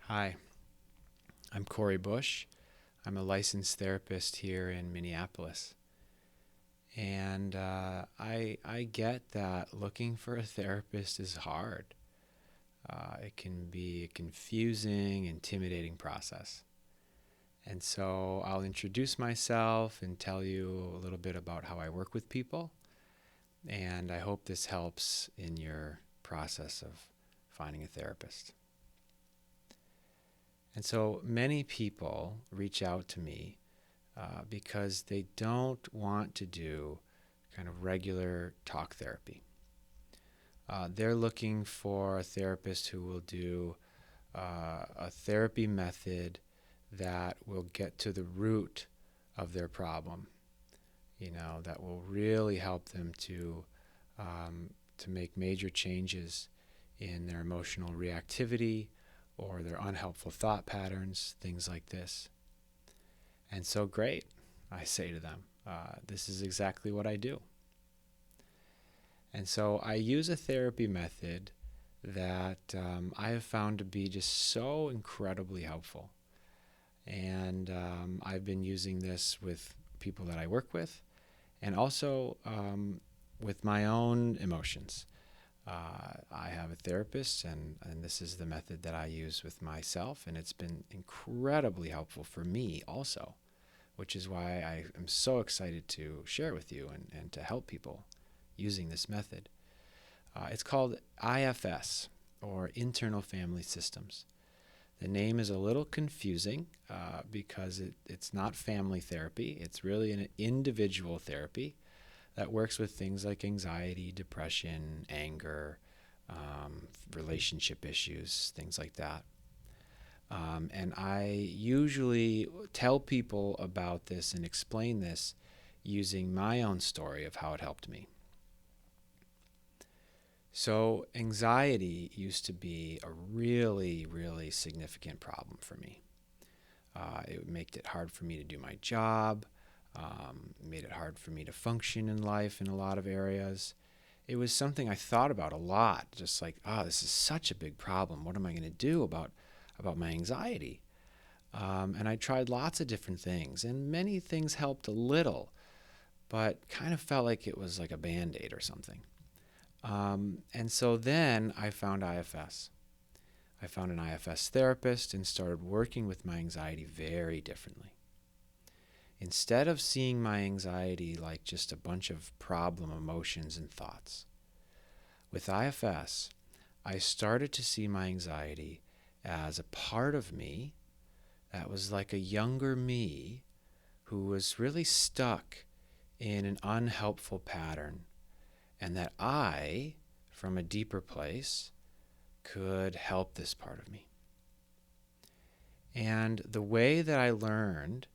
Hi, I'm Corey Bush. I'm a licensed therapist here in Minneapolis. And I get that looking for a therapist is hard. It can be a confusing, intimidating process. And so I'll introduce myself and tell you a little bit about how I work with people. And I hope this helps in your process of finding a therapist. And so many people reach out to me because they don't want to do kind of regular talk therapy. They're looking for a therapist who will do a therapy method that will get to the root of their problem. That will really help them to make major changes in their emotional reactivity or their unhelpful thought patterns, things like this. And so, great, I say to them, this is exactly what I do. And so I use a therapy method that I have found to be just so incredibly helpful. And I've been using this with people that I work with and also with my own emotions. I have a therapist, and this is the method that I use with myself, and it's been incredibly helpful for me also, which is why I am so excited to share with you and to help people using this method. It's called IFS, or Internal Family Systems. The name is a little confusing because it's not family therapy. It's really an individual therapy that works with things like anxiety, depression, anger, relationship issues, things like that. And I usually tell people about this and explain this using my own story of how it helped me. So, anxiety used to be a really, really significant problem for me. It made it hard for me to do my job, made it hard for me to function in life in a lot of areas. It was something I thought about a lot, just like, this is such a big problem. What am I going to do about my anxiety? And I tried lots of different things, and many things helped a little, but kind of felt like it was like a Band-Aid or something. And so then I found IFS. I found an IFS therapist and started working with my anxiety very differently. Instead of seeing my anxiety like just a bunch of problem emotions and thoughts, with IFS, I started to see my anxiety as a part of me that was like a younger me who was really stuck in an unhelpful pattern, and that I, from a deeper place, could help this part of me. And the way that I learned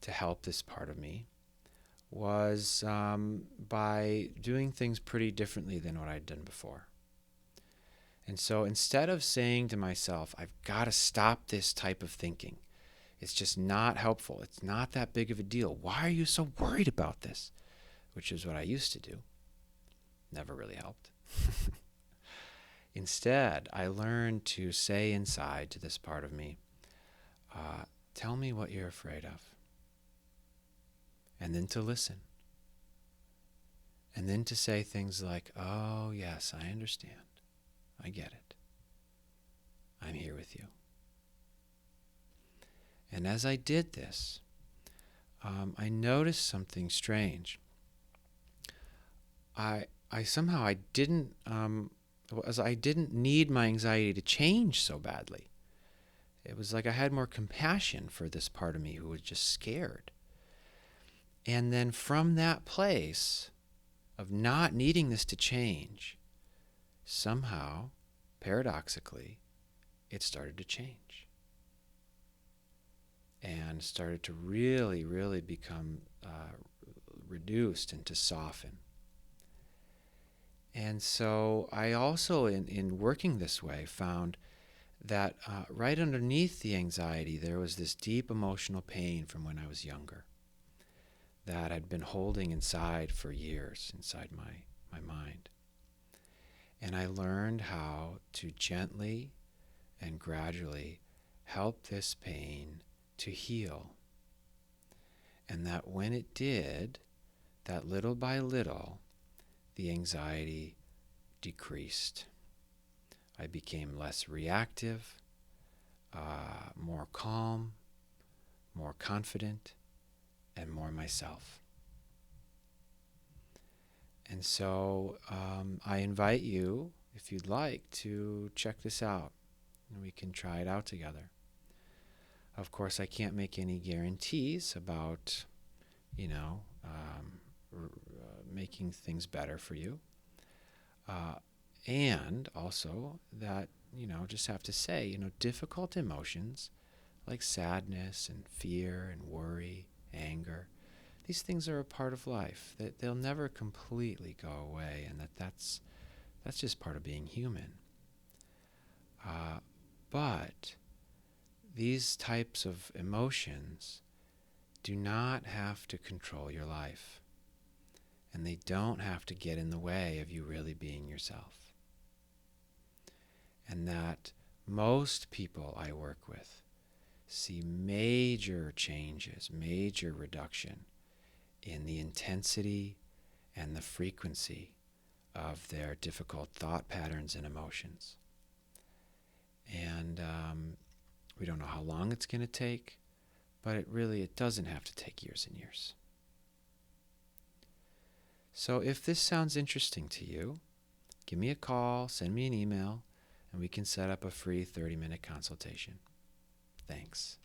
to help this part of me was by doing things pretty differently than what I'd done before. And so instead of saying to myself, I've got to stop this type of thinking, it's just not helpful, it's not that big of a deal, why are you so worried about this? Which is what I used to do. Never really helped. Instead, I learned to say inside to this part of me, tell me what you're afraid of. And then to listen. And then to say things like, oh, yes, I understand. I get it. I'm here with you. And as I did this, I noticed something strange. I somehow I didn't as I didn't need my anxiety to change so badly. It was like I had more compassion for this part of me who was just scared. And then from that place of not needing this to change, somehow, paradoxically, it started to change and started to really, really become reduced and to soften. And so I also, in working this way, found that right underneath the anxiety, there was this deep emotional pain from when I was younger that I'd been holding inside for years, inside my mind. And I learned how to gently and gradually help this pain to heal. And that when it did, that little by little, the anxiety decreased. I became less reactive, more calm, more confident, and more myself. And so I invite you, if you'd like, to check this out, and we can try it out together. Of course, I can't make any guarantees about, making things better for you. And also that, just have to say, difficult emotions like sadness and fear and worry, anger, these things are a part of life, that they'll never completely go away, and that's just part of being human. But these types of emotions do not have to control your life, and they don't have to get in the way of you really being yourself. And that most people I work with see major changes, major reduction in the intensity and the frequency of their difficult thought patterns and emotions. And we don't know how long it's going to take, but it doesn't have to take years and years. So if this sounds interesting to you, give me a call, send me an email, and we can set up a free 30-minute consultation. Thanks.